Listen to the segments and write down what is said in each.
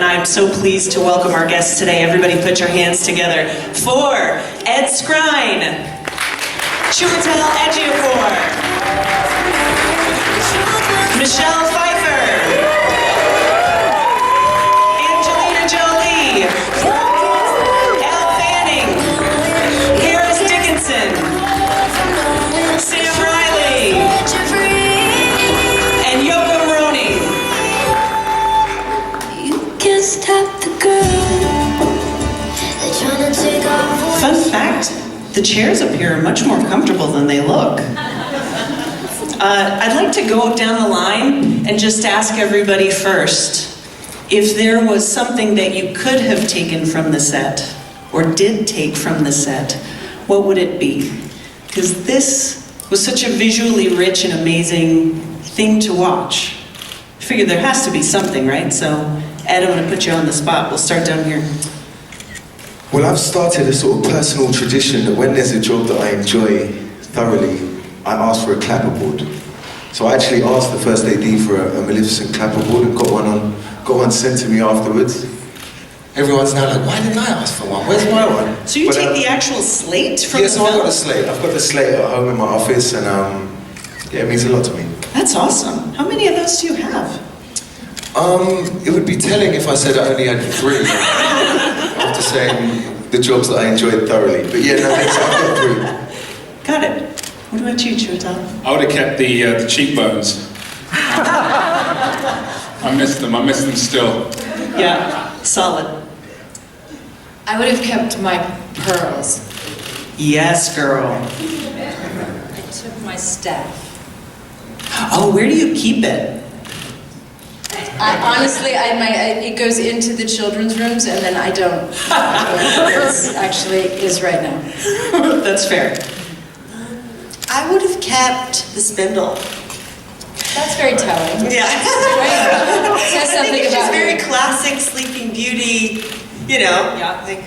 I'm so pleased to welcome our guests today. Everybody put your hands together for Ed Skrein, Chiwetel Ejiofor, Michelle Pfeiffer, Angelina Jolie, Elle Fanning, Harris Dickinson, Sam Riley, and Yoko Maroney. Stop the girl. They're trying to take our Fun fact, the chairs up here are much more comfortable than they look. I'd like to go down the line and just ask everybody first, if there was something that you could have taken from the set, or did take from the set, what would it be? Because this was such a visually rich and amazing thing to watch. I figured there has to be something, right? So, Ed, I'm going to put you on the spot. We'll start down here. Well, I've started a sort of personal tradition that when there's a job that I enjoy thoroughly, I ask for a clapperboard. So I actually asked the first AD for a Maleficent clapperboard and got one sent to me afterwards. Everyone's now like, why didn't I ask for one? Where's my one? So you take the actual slate from the so I've film? got a slate. I've got the slate at home in my office, and yeah, it means a lot to me. That's awesome. How many of those do you have? It would be telling if I said I only had 3 after saying the jobs that I enjoyed thoroughly. But yeah, no, I've got 3. Got it. What about you, Chiwetel? I would have kept the cheekbones. I miss them still. Yeah, solid. I would have kept my pearls. Yes, girl. I took my staff. Oh, where do you keep it? It goes into the children's rooms, and then I don't. It actually is right now. That's fair. I would have kept the spindle. That's very telling. Yeah. Right? Says I something think it's about just very you. classic Sleeping Beauty, you know, Yeah. like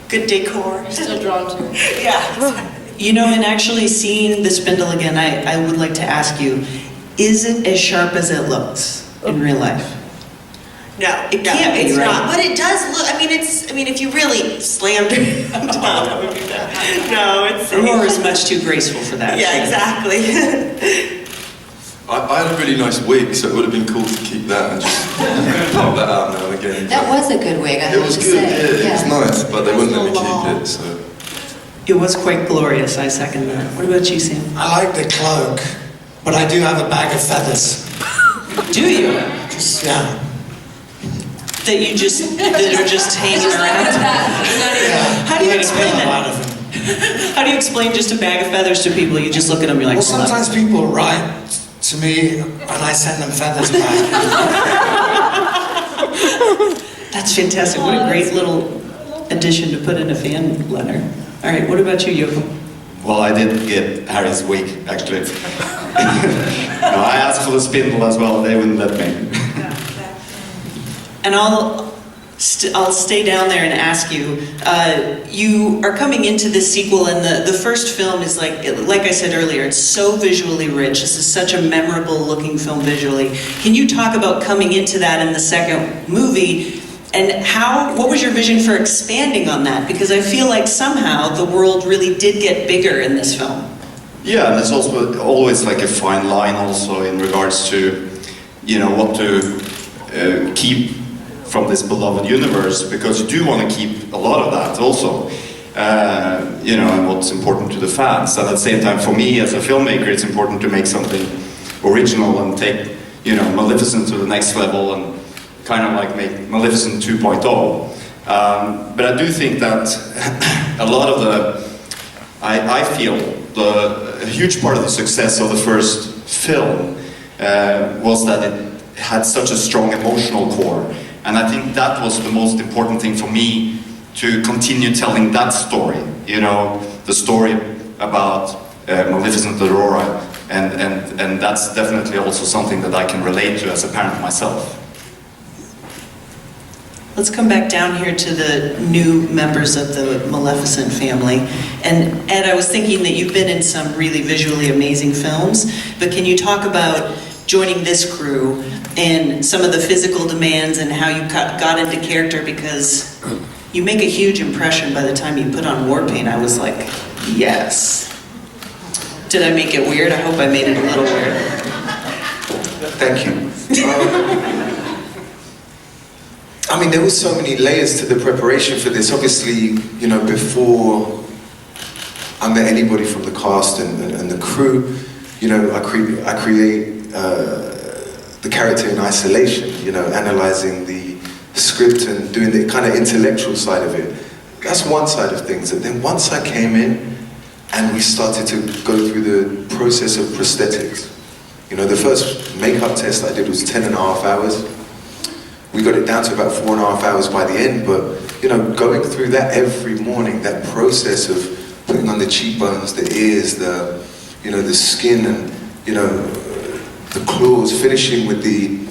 good decor. Still drawn to it. Yeah. You know, in actually seeing the spindle again, I would like to ask you, is it as sharp as it looks in real life? No, It can't be, it's right? not. But it does look. I mean, if you really slammed it down, that would be bad. No, it's. Aurora is much too graceful for that. Yeah, exactly. I had a really nice wig, so it would have been cool to keep that and just pop that out now and again. That was a good wig, I It have was to good, say. yeah, it was nice, but they wouldn't let me Long. keep it, so. It was quite glorious, I second that. What about you, Sam? I like the cloak, but I do have a bag of feathers. Do you? Just, yeah. That are just hanging around? How do you explain A lot that? of them. How do you explain just a bag of feathers to people? You just look at them, you're like, Well, sometimes people write to me and I send them feathers back. That's fantastic. What a great little addition to put in a fan letter. All right, what about you, Yoko? Well, I did get Harry's wig, actually. No, I asked for the spindle as well, they wouldn't let me. And I'll stay down there and ask you, you are coming into this sequel, and the first film is like I said earlier, it's so visually rich. This is such a memorable looking film visually. Can you talk about coming into that in the second movie, and what was your vision for expanding on that? Because I feel like somehow the world really did get bigger in this film. Yeah, and it's also always like a fine line also in regards to, you know, what to keep from this beloved universe, because you do want to keep a lot of that also, you know, and what's important to the fans. And at the same time, for me as a filmmaker, it's important to make something original and take, you know, Maleficent to the next level and kind of like make Maleficent 2.0. But I do think that a lot of I feel a huge part of the success of the first film was that it had such a strong emotional core. And I think that was the most important thing for me, to continue telling that story, you know, the story about Maleficent Aurora, and that's definitely also something that I can relate to as a parent myself. Let's come back down here to the new members of the Maleficent family. And Ed, I was thinking that you've been in some really visually amazing films, but can you talk about joining this crew and some of the physical demands and how you got into character, because you make a huge impression by the time you put on war paint. I was like, yes. Did I make it weird? I hope I made it a little weird. Thank you. I mean, there were so many layers to the preparation for this. Obviously, you know, before I met anybody from the cast and the crew, you know, I create the character in isolation, you know, analyzing the script and doing the kind of intellectual side of it. That's one side of things. And then once I came in and we started to go through the process of prosthetics, you know, the first makeup test I did was 10.5 hours. We got it down to about 4.5 hours by the end, but, you know, going through that every morning, that process of putting on the cheekbones, the ears, the, you know, the skin and, you know, the claws, finishing with the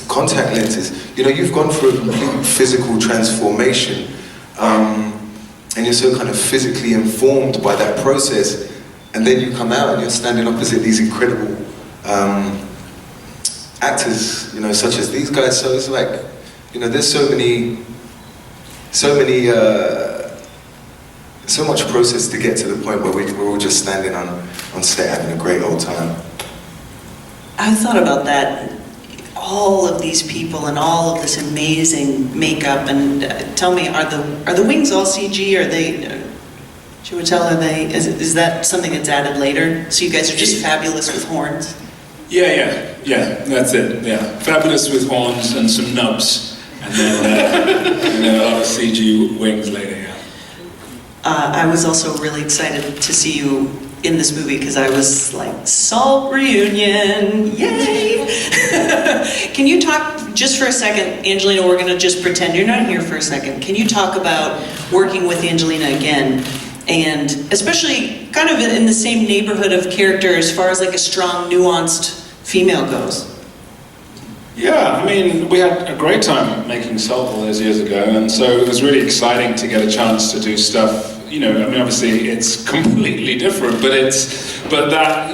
contact lenses. You know, you've gone through a complete physical transformation, and you're so kind of physically informed by that process, and then you come out and you're standing opposite these incredible actors, you know, such as these guys. So it's like, you know, there's so much process to get to the point where we're all just standing on set having a great old time. I thought about that. All of these people and all of this amazing makeup, and tell me, are the wings all CG? Are they, should we tell, are they, is that something that's added later? So you guys are just fabulous with horns? Yeah, that's it, yeah. Fabulous with horns and some nubs, and then a lot of CG wings later, yeah. I was also really excited to see you in this movie because I was like, Salt reunion, yay! Can you talk just for a second, Angelina, we're gonna just pretend you're not here for a second. Can you talk about working with Angelina again, and especially kind of in the same neighborhood of character as far as like a strong, nuanced female goes? Yeah, I mean, we had a great time making Salt all those years ago, and so it was really exciting to get a chance to do stuff. You know, I mean, obviously it's completely different, but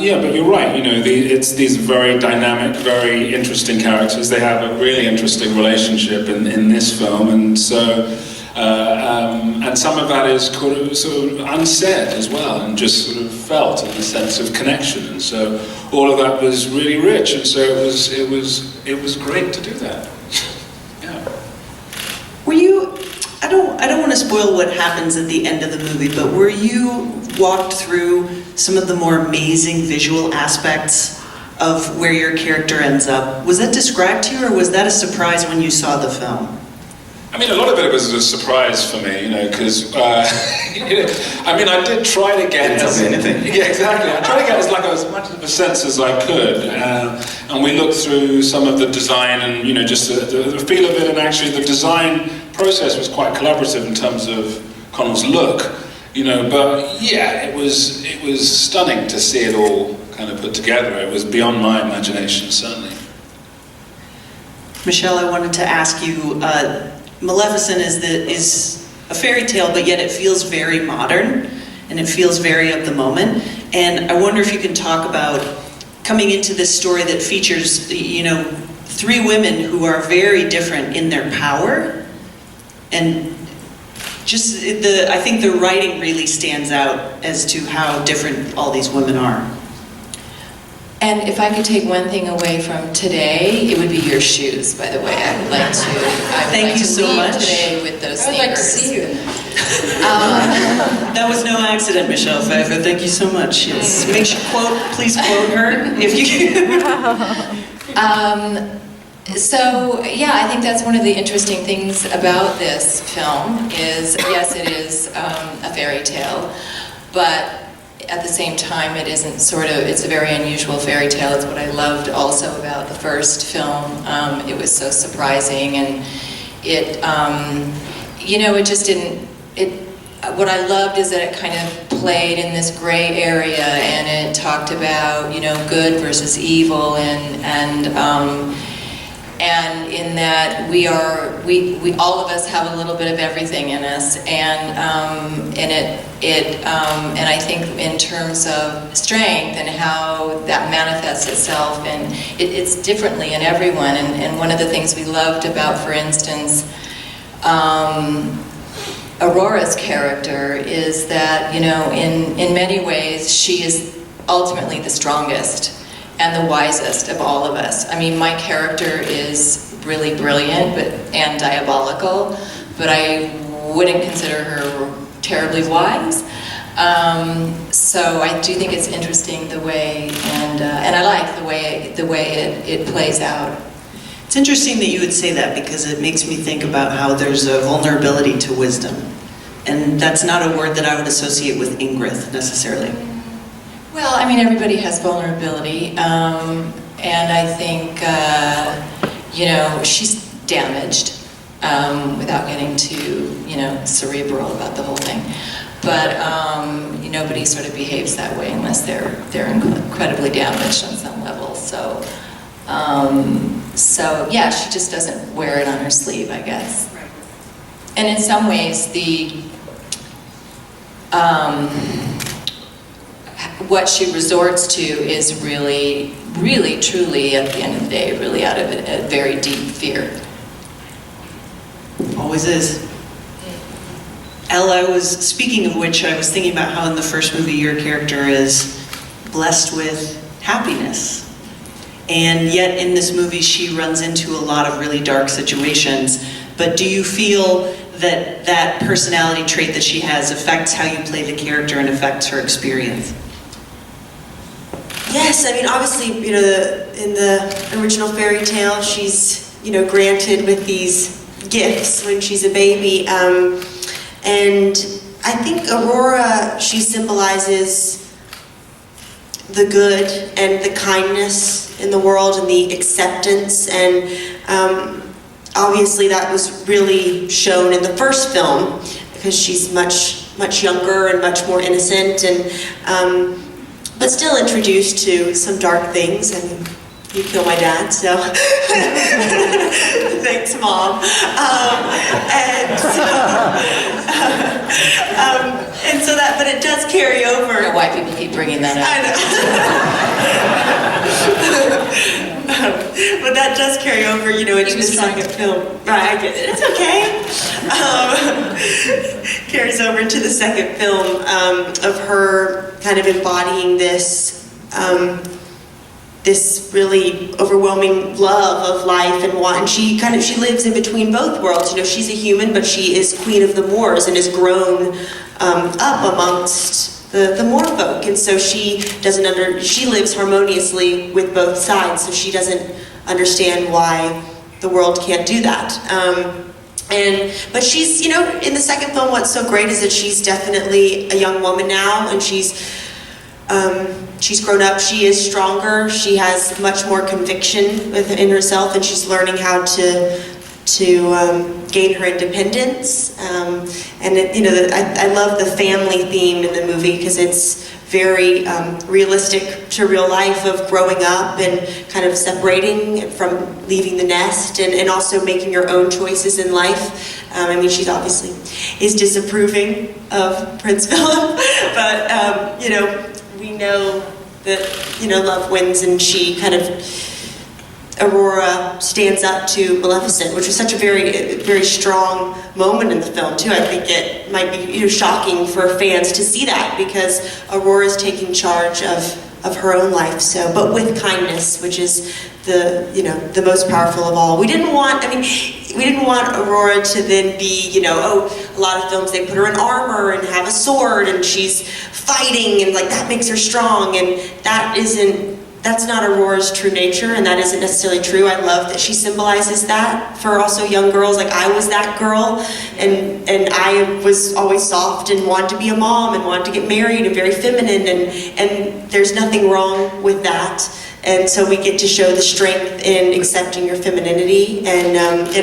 you're right, you know, it's these very dynamic, very interesting characters. They have a really interesting relationship in this film, and so, and some of that is sort of unsaid as well, and just sort of felt in the sense of connection, and so all of that was really rich, and so it was great to do that. Yeah. Were you, I don't want to spoil what happens at the end of the movie, but were you walked through some of the more amazing visual aspects of where your character ends up? Was that described to you, or was that a surprise when you saw the film? I mean, a lot of it was a surprise for me, you know, because, I mean, I did try to get... Didn't tell me anything. Yeah, exactly. I tried to get as much of a sense as I could, and we looked through some of the design and, you know, just the feel of it, and actually the design process was quite collaborative in terms of Connell's look, you know, but yeah, it was stunning to see it all kind of put together. It was beyond my imagination, certainly. Michelle, I wanted to ask you, Maleficent is a fairy tale, but yet it feels very modern, and it feels very of the moment. And I wonder if you can talk about coming into this story that features, you know, 3 women who are very different in their power, and just I think the writing really stands out as to how different all these women are. And if I could take one thing away from today, it would be your shoes, by the way. I would like to Thank you so much today with those sneakers. I'd like to see you in That was no accident, Michelle Pfeiffer. Thank you so much. Yes. Make sure, please quote her if you can. So, yeah, I think that's one of the interesting things about this film is, yes, it is a fairy tale, but at the same time, it isn't it's a very unusual fairy tale. It's what I loved also about the first film. It was so surprising, and it, you know, it just didn't, what I loved is that it kind of played in this gray area, and it talked about, you know, good versus evil, and and in that we all of us have a little bit of everything in us, and I think in terms of strength and how that manifests itself, and it's differently in everyone. And one of the things we loved about, for instance, Aurora's character is that, you know, in many ways she is ultimately the strongest and the wisest of all of us. I mean, my character is really brilliant and diabolical, but I wouldn't consider her terribly wise. So I do think it's interesting the way, and I like the way it plays out. It's interesting that you would say that, because it makes me think about how there's a vulnerability to wisdom. And that's not a word that I would associate with Ingrid necessarily. Well, I mean, everybody has vulnerability, and I think, you know, she's damaged, without getting too, you know, cerebral about the whole thing. But nobody sort of behaves that way unless they're incredibly damaged on some level. So yeah, she just doesn't wear it on her sleeve, I guess. And in some ways, what she resorts to is really, really, truly, at the end of the day, really out of a very deep fear. Always is. Elle, speaking of which, I was thinking about how in the first movie your character is blessed with happiness. And yet in this movie she runs into a lot of really dark situations. But do you feel that that personality trait that she has affects how you play the character and affects her experience? Yes, I mean, obviously, you know, in the original fairy tale, she's, you know, granted with these gifts when she's a baby. And I think Aurora, she symbolizes the good and the kindness in the world and the acceptance. And obviously that was really shown in the first film, because she's much younger and much more innocent, and but still introduced to some dark things. I mean, you kill my dad, so thanks, Mom. And so that, but it does carry over. I don't know why people keep bringing that up. But that does carry over, you know, into the second film. Right, I get it. It's okay. Carries over into the second film of her kind of embodying this this really overwhelming love of life and want. And she lives in between both worlds. You know, she's a human, but she is Queen of the Moors and has grown up amongst the Moor folk, and so she lives harmoniously with both sides, so she doesn't understand why the world can't do that. But she's, you know, in the second film, what's so great is that she's definitely a young woman now, and she's grown up. She is stronger. She has much more conviction within herself, and she's learning how to gain her independence. And it, you know, I love the family theme in the movie, because it's very realistic to real life of growing up and kind of separating from leaving the nest, and also making your own choices in life. I mean, she's obviously is disapproving of Prince Phillip, but you know, we know that, you know, love wins, and she kind of, Aurora stands up to Maleficent, which was such a very, very strong moment in the film too. I think it might be, you know, shocking for fans to see that, because Aurora is taking charge of her own life. So, but with kindness, which is the, you know, the most powerful of all. We didn't want Aurora to then be, you know, oh, a lot of films they put her in armor and have a sword and she's fighting and like that makes her strong, and that's not Aurora's true nature, and that isn't necessarily true. I love that she symbolizes that for also young girls. Like, I was that girl, and I was always soft and wanted to be a mom and wanted to get married and very feminine, and there's nothing wrong with that. And so we get to show the strength in accepting your femininity, and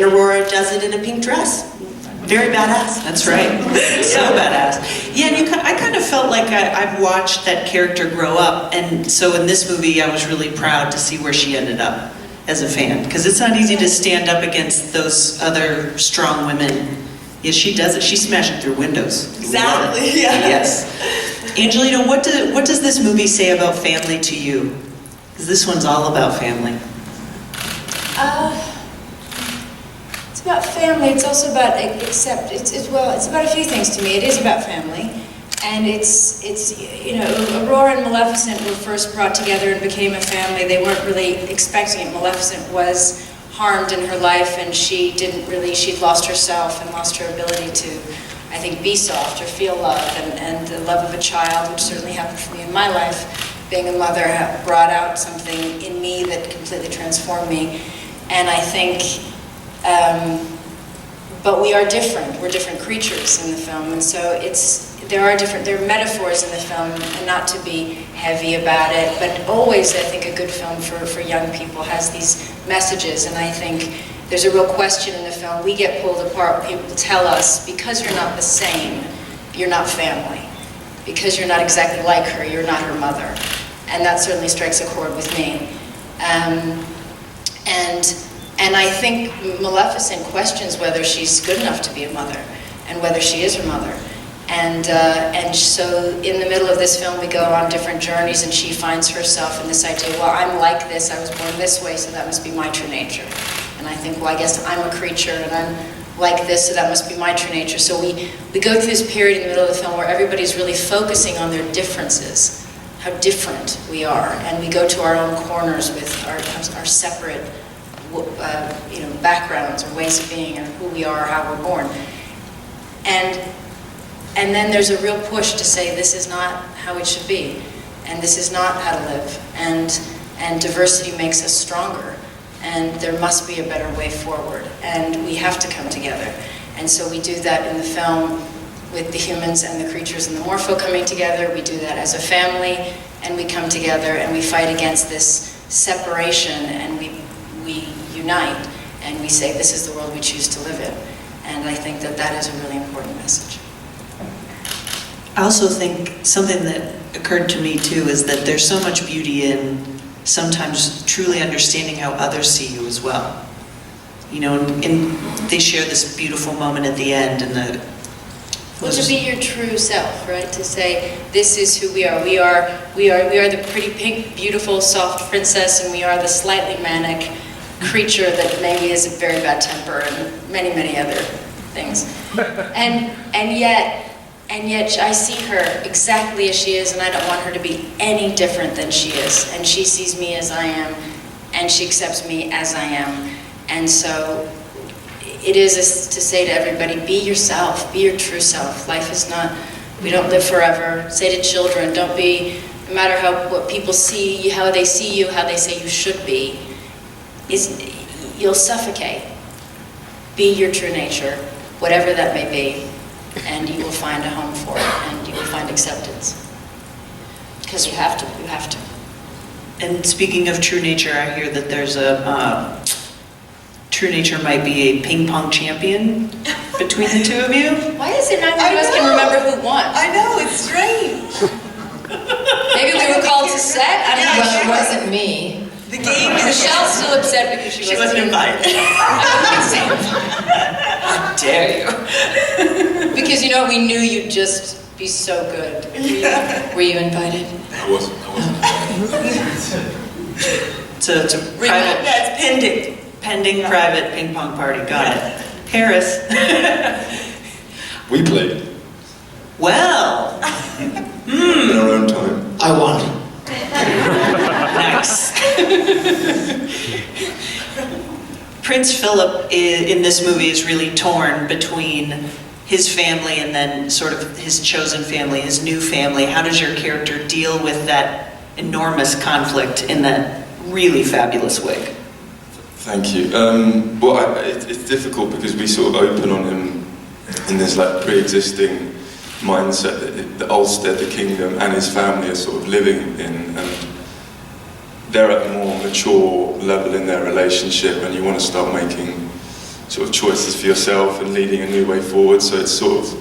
Aurora does it in a pink dress. Very badass. That's right. So badass. Yeah, and I kind of felt like I've watched that character grow up, and so in this movie I was really proud to see where she ended up. as a fan? Because it's not easy to stand up against those other strong women. Yes, she does it. She smashed it through windows. Exactly, yeah. Yes. Angelina, what does this movie say about family to you? Because this one's all about family. It's about family. It's also about it's about a few things to me. It is about family, and it's Aurora and Maleficent were first brought together and became a family. They weren't really expecting it. Maleficent was harmed in her life, and she'd lost herself and lost her ability to, I think, be soft or feel love, and the love of a child, which certainly happened for me in my life. Being a mother brought out something in me that completely transformed me, and I think, but we are different. We're different creatures in the film, and so there are metaphors in the film, and not to be heavy about it, but always I think a good film for young people has these messages, and I think there's a real question in the film. We get pulled apart. People tell us, because you're not the same, you're not family. Because you're not exactly like her, you're not her mother. And that certainly strikes a chord with me. And I think Maleficent questions whether she's good enough to be a mother, and whether she is her mother. And so in the middle of this film, we go on different journeys, and she finds herself in this idea, well, I'm like this, I was born this way, so that must be my true nature. And I think, well, I guess I'm a creature, and I'm like this, so that must be my true nature. So we go through this period in the middle of the film where everybody's really focusing on their differences, how different we are, and we go to our own corners with our separate backgrounds or ways of being, and who we are, how we're born. And then there's a real push to say this is not how it should be, and this is not how to live, and diversity makes us stronger, and there must be a better way forward, and we have to come together. And so we do that in the film with the humans and the creatures and the Morpho coming together. We do that as a family, and we come together and we fight against this separation, and we unite, and we say this is the world we choose to live in. And I think that is a really important message. I also think something that occurred to me too is that there's so much beauty in sometimes truly understanding how others see you as well. And they share this beautiful moment at the end, and well, to be your true self, right? To say this is who we are. We are the pretty pink, beautiful, soft princess, and we are the slightly manic creature that maybe has a very bad temper and many, many other things. And yet I see her exactly as she is, and I don't want her to be any different than she is. And she sees me as I am, and she accepts me as I am. And so it is to say to everybody, be yourself, be your true self. Life is not, we don't live forever. Say to children, don't be, no matter what people see, how they see you, how they say you should be, you'll suffocate. Be your true nature, whatever that may be, and you will find a home for it, and you will find acceptance. Because you have to. And speaking of true nature, I hear that there's true nature might be a ping pong champion between the two of you. Why is it not one of us can remember who won? I know, it's strange. Maybe we were called to set? I don't know. Well, it wasn't me. The game is... Michelle's still upset because she wasn't invited. How dare you? Because we knew you'd just be so good. Were you invited? I wasn't It's a private, That's pending private ping pong party. Got it. Harris. We played Well. in our own time. I won. Nice. Prince Phillip in this movie is really torn between his family and then sort of his chosen family, his new family. How does your character deal with that enormous conflict in that really fabulous wig? Thank you. It's difficult because we sort of open on him in this pre-existing mindset that Ulster, the kingdom, and his family are sort of living in, and they're at a more mature level in their relationship, and you want to start making sort of choices for yourself and leading a new way forward. So it's sort of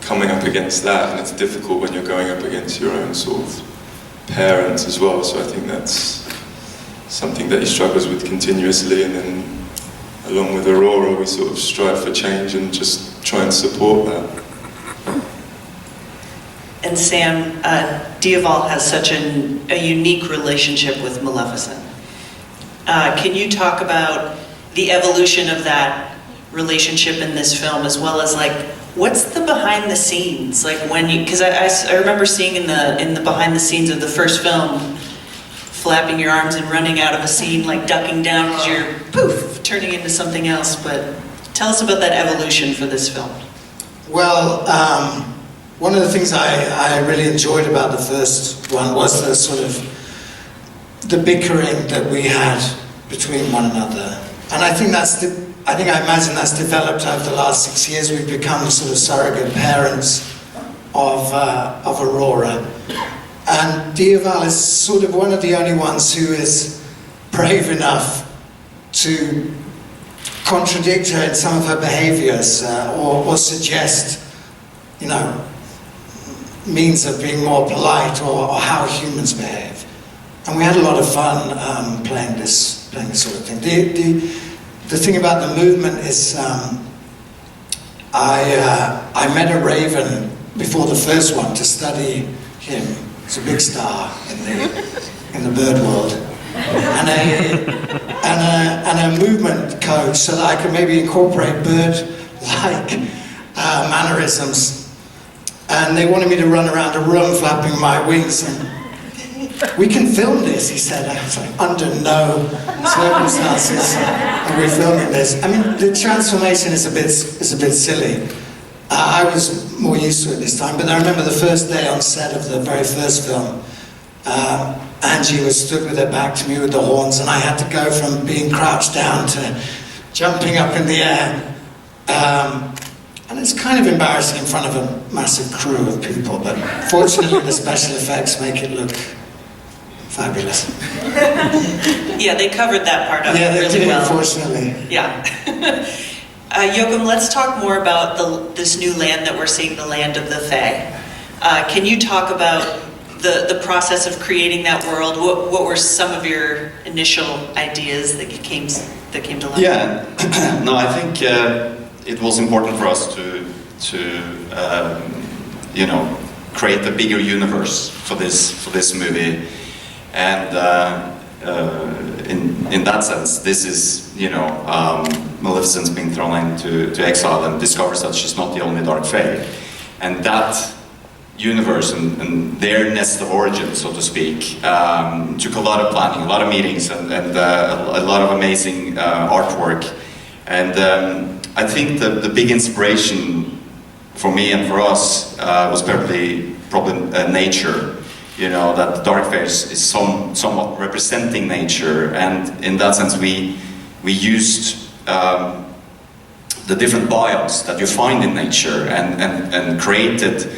coming up against that, and it's difficult when you're going up against your own sort of parents as well. So I think that's something that he struggles with continuously, and then along with Aurora we sort of strive for change and just try and support that. And Sam, Diaval has such a unique relationship with Maleficent. Can you talk about the evolution of that relationship in this film, as well as like what's the behind the scenes, like when you, because I remember seeing in the behind the scenes of the first film, flapping your arms and running out of a scene, like ducking down because you're poof turning into something else. But tell us about that evolution for this film. Well, one of the things I really enjoyed about the first one was the sort of the bickering that we had between one another, and I think I imagine that's developed over the last 6 years. We've become sort of surrogate parents of Aurora, and Diaval is sort of one of the only ones who is brave enough to contradict her in some of her behaviours, or suggest, means of being more polite, or how humans behave. And we had a lot of fun playing this sort of thing. The thing about the movement is, I met a raven before the first one to study him. He's a big star in the bird world, and a movement coach, so that I could maybe incorporate bird-like mannerisms. And they wanted me to run around a room flapping my wings, and we can film this, he said. I was like, under no circumstances are we filming this. I mean, the transformation is a bit silly. I was more used to it this time, but I remember the first day on set of the very first film, Angie was stood with her back to me with the horns, and I had to go from being crouched down to jumping up in the air. And it's kind of embarrassing in front of a massive crew of people, but fortunately the special effects make it look fabulous. Yeah, they covered that part up yeah, they really did, well. Unfortunately. Yeah. Joachim, let's talk more about this new land that we're seeing, the land of the Fae. Can you talk about the process of creating that world? What were some of your initial ideas that came to life? Yeah, no, I think it was important for us to create a bigger universe for this movie, and in that sense, this is Maleficent's being thrown into exile and discovers that she's not the only Dark Fae, and that universe and their nest of origin, so to speak, took a lot of planning, a lot of meetings, and a lot of amazing artwork. And I think the big inspiration for me and for us was probably nature. That the Dark Fae is somewhat representing nature, and in that sense we used the different biomes that you find in nature and created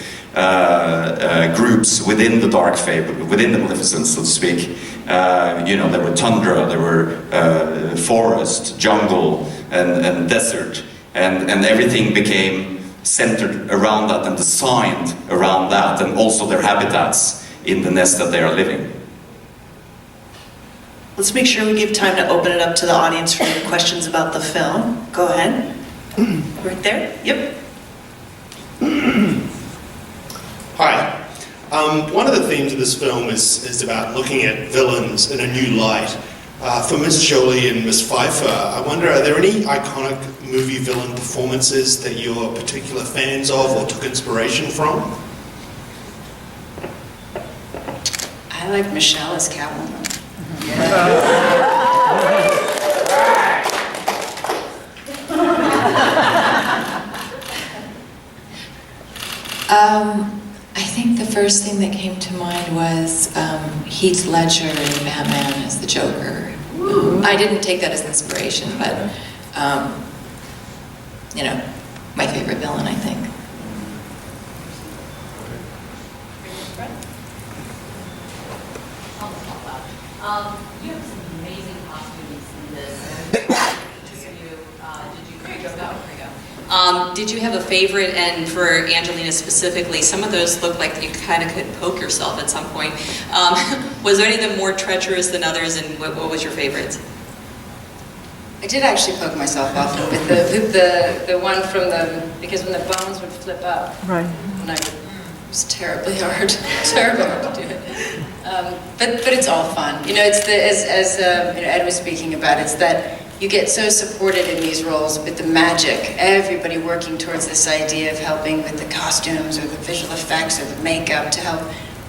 groups within the Dark Fae, within the Maleficent, so to speak. There were tundra, there were forest, jungle, and desert, and everything became centered around that and designed around that, and also their habitats in the nest that they are living. Let's make sure we give time to open it up to the audience for any questions about the film. Go ahead. Right there. Yep. Hi. One of the themes of this film is about looking at villains in a new light. For Miss Jolie and Miss Pfeiffer, I wonder, are there any iconic movie villain performances that you're particular fans of or took inspiration from? I like Michelle as Catwoman. I think the first thing that came to mind was Heath Ledger in Batman as the Joker. I didn't take that as inspiration, but my favorite villain, I think. You have some amazing costumes in this. Did you Did you have a favorite? And for Angelina specifically, some of those look like you kind of could poke yourself at some point. Was there any of them more treacherous than others, and what was your favorites? I did actually poke myself often with the one from because when the bones would flip up, right? And it was terribly hard, terribly hard to do it. But it's all fun. You know, it's as Ed was speaking about. It's that you get so supported in these roles with the magic. Everybody working towards this idea of helping with the costumes or the visual effects or the makeup to help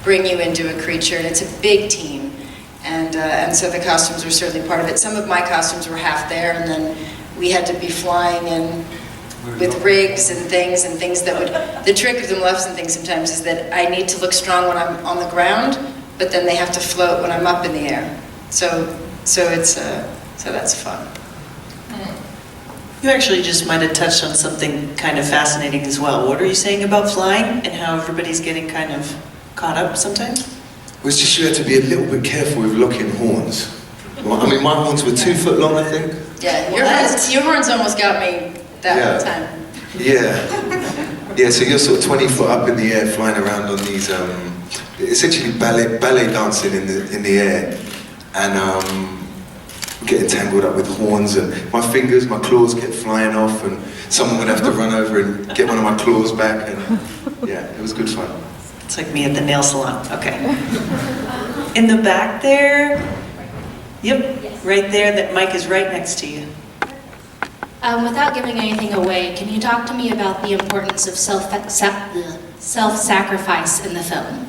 bring you into a creature. And it's a big team. And so the costumes were certainly part of it. Some of my costumes were half there, and then we had to be flying in with rigs and things that would... The trick of the Maleficent thing sometimes is that I need to look strong when I'm on the ground, but then they have to float when I'm up in the air. So that's fun. You actually just might have touched on something kind of fascinating as well. What are you saying about flying and how everybody's getting kind of caught up sometimes? It was just you had to be a little bit careful with locking horns. I mean, my horns were 2 foot long, I think. Yeah, your horns almost got me that one time. Yeah, so you're sort of 20 foot up in the air, flying around on these, essentially ballet dancing in the air, and getting tangled up with horns, and my fingers, my claws kept flying off, and someone would have to run over and get one of my claws back, and yeah, it was good fun. It's like me at the nail salon. Okay. In the back there. Yep, right there. That mic is right next to you. Without giving anything away, can you talk to me about the importance of self-sacrifice in the film?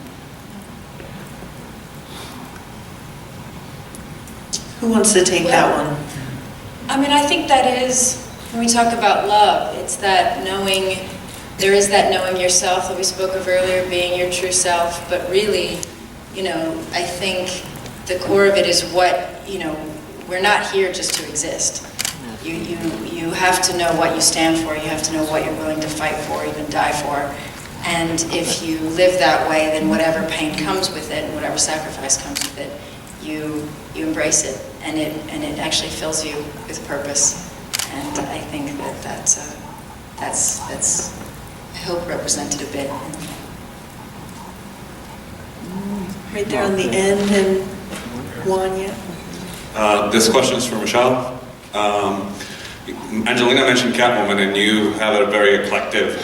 Who wants to take that one? I mean, I think that is, when we talk about love, it's that knowing, there is that knowing yourself that we spoke of earlier, being your true self, but really, you know, I think the core of it is what, you know, we're not here just to exist. You have to know what you stand for, you have to know what you're willing to fight for, even die for. And if you live that way, then whatever pain comes with it, and whatever sacrifice comes with it, you embrace it, and it actually fills you with purpose. And I think that's I hope represented a bit. Right there on the end, and Juan, yeah. This question is for Michelle. Angelina mentioned Catwoman, and you have a very eclectic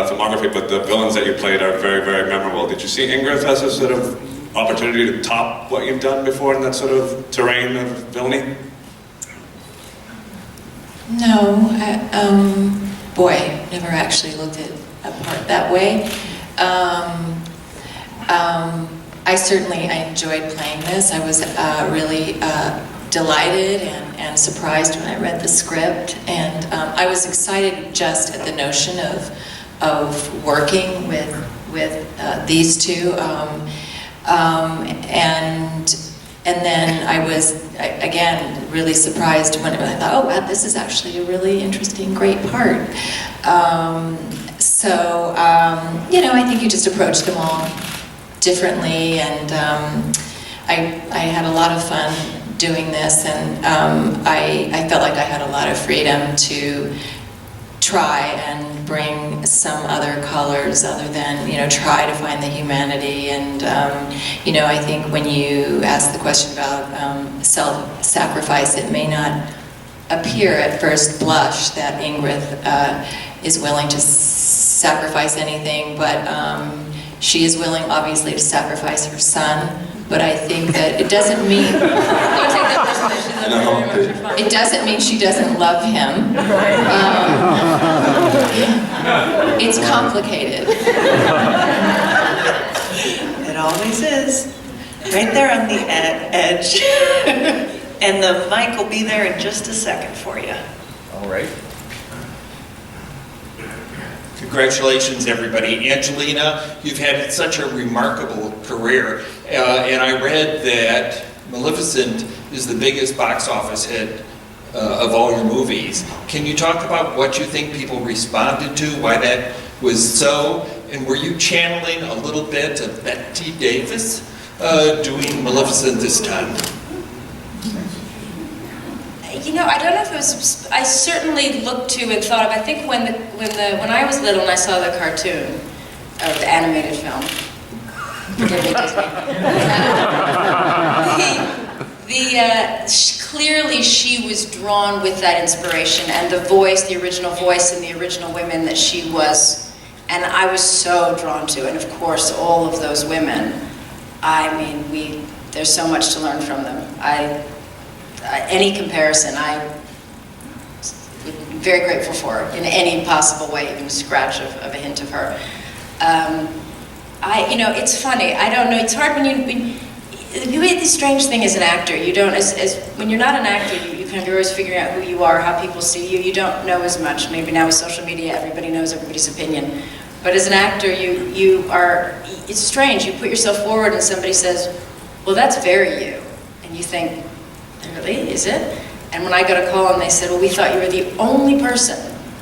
filmography, but the villains that you played are very, very memorable. Did you see Ingrid as a sort of opportunity to top what you've done before in that sort of terrain of villainy? No, boy, never actually looked at a part that way. I enjoyed playing this. I was really delighted and surprised when I read the script, and I was excited just at the notion of working with these two, and then I was again really surprised when I thought, oh wow, this is actually a really interesting, great part. You know, I think you just approach them all differently, and I had a lot of fun doing this, and I felt like I had a lot of freedom to try and bring some other colors other than, you know, try to find the humanity. And you know, I think when you ask the question about self-sacrifice, it may not appear at first blush that Ingrid is willing to sacrifice anything, but she is willing, obviously, to sacrifice her son. But I think that it doesn't mean it doesn't mean she doesn't love him. It's complicated. It always is. Right there on the edge. And the mic will be there in just a second for you. All right. Congratulations, everybody. Angelina, you've had such a remarkable career, and I read that Maleficent is the biggest box office hit of all your movies. Can you talk about what you think people responded to, why that was so, and were you channeling a little bit of Bette Davis doing Maleficent this time? I don't know if it was. I certainly looked to and thought of. I think when I was little and I saw the cartoon, or the animated film. Forgive me, Disney. Clearly, she was drawn with that inspiration and the voice, the original voice, and the original women that she was, and I was so drawn to. And of course, all of those women. I mean, there's so much to learn from them. Any comparison, I'm very grateful for in any possible way, even a scratch of a hint of her. It's funny. I don't know. It's hard when you have this strange thing as an actor. You don't, when you're not an actor, you're always figuring out who you are, how people see you. You don't know as much. Maybe now with social media, everybody knows everybody's opinion. But as an actor, it's strange. You put yourself forward and somebody says, well, that's very you. And you think, really, is it? And when I got a call and they said, well, we thought you were the only person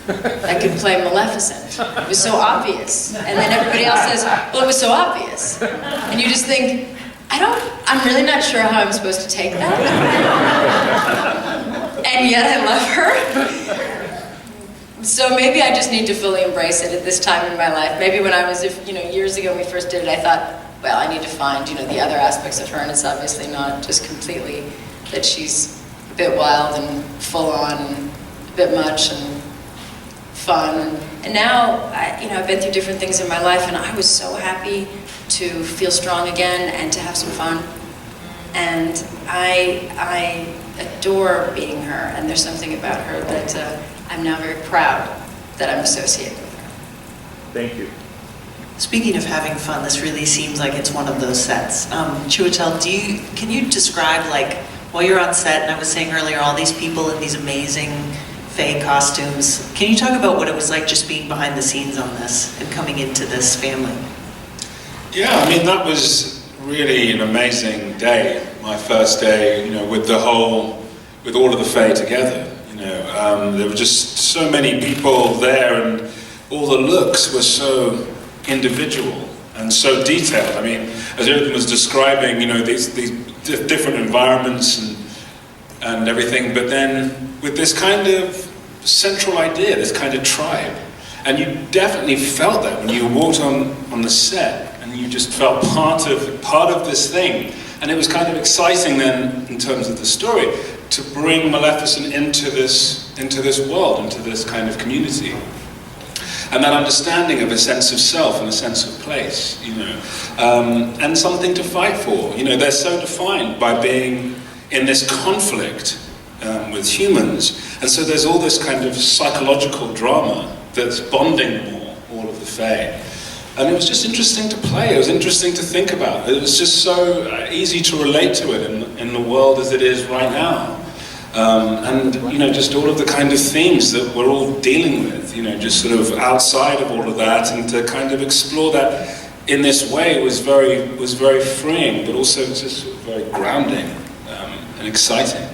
that could play Maleficent. It was so obvious. And then everybody else says, well, it was so obvious. And you just think, I'm really not sure how I'm supposed to take that. And yet I love her. So maybe I just need to fully embrace it at this time in my life. Maybe when I was, years ago when we first did it, I thought, well, I need to find, the other aspects of her, and it's obviously not just completely that she's a bit wild and full on and a bit much and fun. And now, I've been through different things in my life, and I was so happy to feel strong again and to have some fun. And I adore being her, and there's something about her that I'm now very proud that I'm associated with her. Thank you. Speaking of having fun, this really seems like it's one of those sets. Chiwetel, can you describe, while you're on set, and I was saying earlier, all these people in these amazing Fae costumes, can you talk about what it was like just being behind the scenes on this and coming into this family? Yeah, that was really an amazing day. My first day, with all of the Fae together. There were just so many people there, and all the looks were so individual and so detailed. As Jürgen was describing, these different environments and everything, but then with this kind of central idea, this kind of tribe. And you definitely felt that when you walked on the set, and you just felt part of this thing. And it was kind of exciting then, in terms of the story, to bring Maleficent into this world, into this kind of community. And that understanding of a sense of self and a sense of place, and something to fight for. They're so defined by being in this conflict with humans. And so there's all this kind of psychological drama that's bonding all of the Fae. And it was just interesting to play. It was interesting to think about. It was just so easy to relate to it in the world as it is right now. And just all of the kind of themes that we're all dealing with, just sort of outside of all of that, and to kind of explore that in this way was very freeing, but also just very grounding and exciting.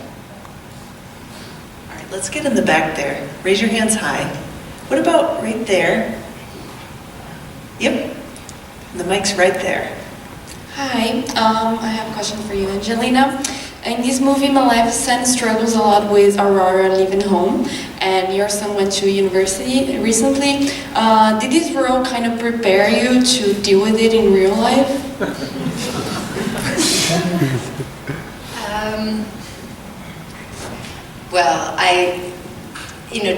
All right, let's get in the back there. Raise your hands high. What about right there? Yep, the mic's right there. Hi, I have a question for you, Angelina. In this movie, Maleficent struggles a lot with Aurora leaving home, and your son went to university recently. Did this role kind of prepare you to deal with it in real life? Well,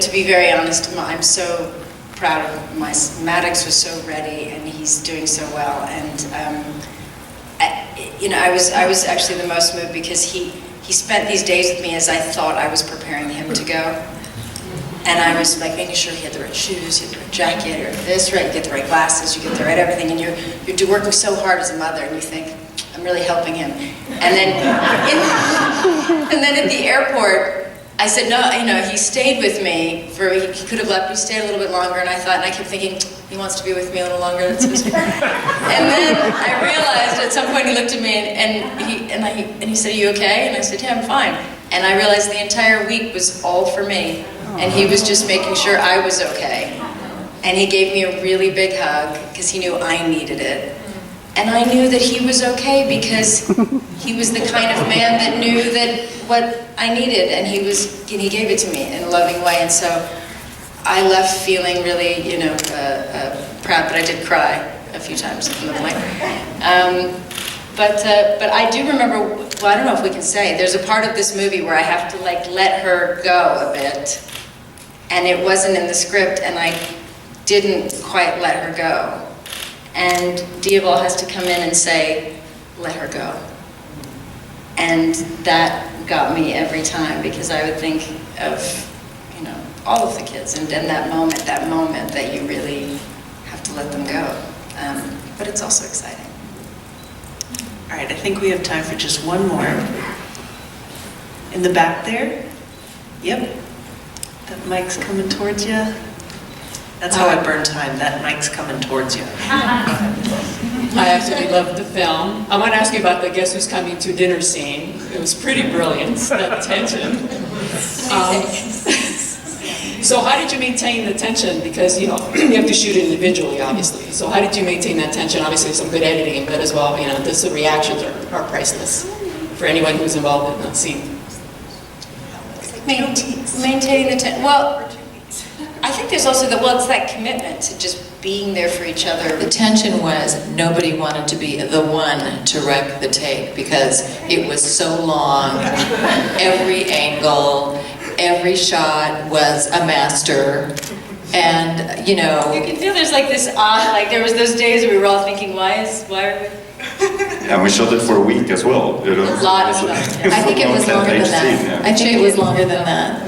to be very honest, I'm so proud of Maddox was so ready, and he's doing so well. And I was actually the most moved because he spent these days with me as I thought I was preparing him to go. And I was making sure he had the right shoes, he had the right jacket, or this right, you get the right glasses, you get the right everything, and you're working so hard as a mother, and you think, I'm really helping him. And then at the airport, I said, no, he stayed with me he could have left, he stayed a little bit longer, and I kept thinking, he wants to be with me a little longer, that's his And then I realized at some point he looked at me and he said, are you okay? And I said, yeah, I'm fine. And I realized the entire week was all for me, and he was just making sure I was okay. And he gave me a really big hug, because he knew I needed it. And I knew that he was okay because he was the kind of man that knew that what I needed, and he gave it to me in a loving way. And so I left feeling really, proud, but I did cry a few times in the plane. But I do remember, well, I don't know if we can say, there's a part of this movie where I have to let her go a bit, and it wasn't in the script, and I didn't quite let her go. And Diaval has to come in and say, let her go. And that got me every time, because I would think of, all of the kids, and that moment that you really have to let them go. But it's also exciting. All right, I think we have time for just one more. In the back there? Yep. That mic's coming towards you. That's how I burn time. That mic's coming towards you. I absolutely loved the film. I want to ask you about the Guess Who's Coming to Dinner scene. It was pretty brilliant, that tension. So how did you maintain the tension? Because, you have to shoot individually, obviously. So how did you maintain that tension? Obviously, some good editing, but as well, the reactions are priceless for anyone who's involved in that scene. Maintaining the tension. Well, I think there's also it's that commitment to just being there for each other. The tension was nobody wanted to be the one to wreck the take because it was so long. Every angle, every shot was a master. And, You can feel there's this odd, there was those days where we were all thinking, why are we... And we shot it for a week as well. A lot of stuff. I think it was longer than that. I think it was longer than that.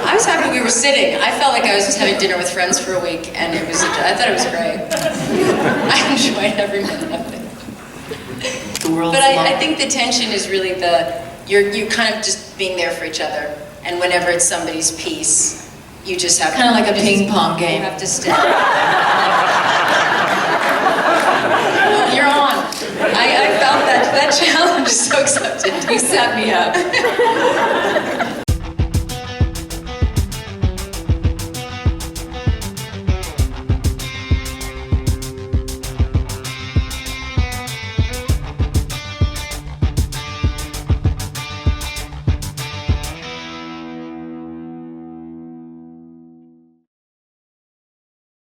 I was happy we were sitting. I felt like I was just having dinner with friends for a week, and I thought it was great. I enjoyed every minute of it. But I think the tension is really you're kind of just being there for each other, and whenever it's somebody's piece, you just have kind of like a ping pong game. You have to stay. You're on. I felt that challenge so accepted. You set me up.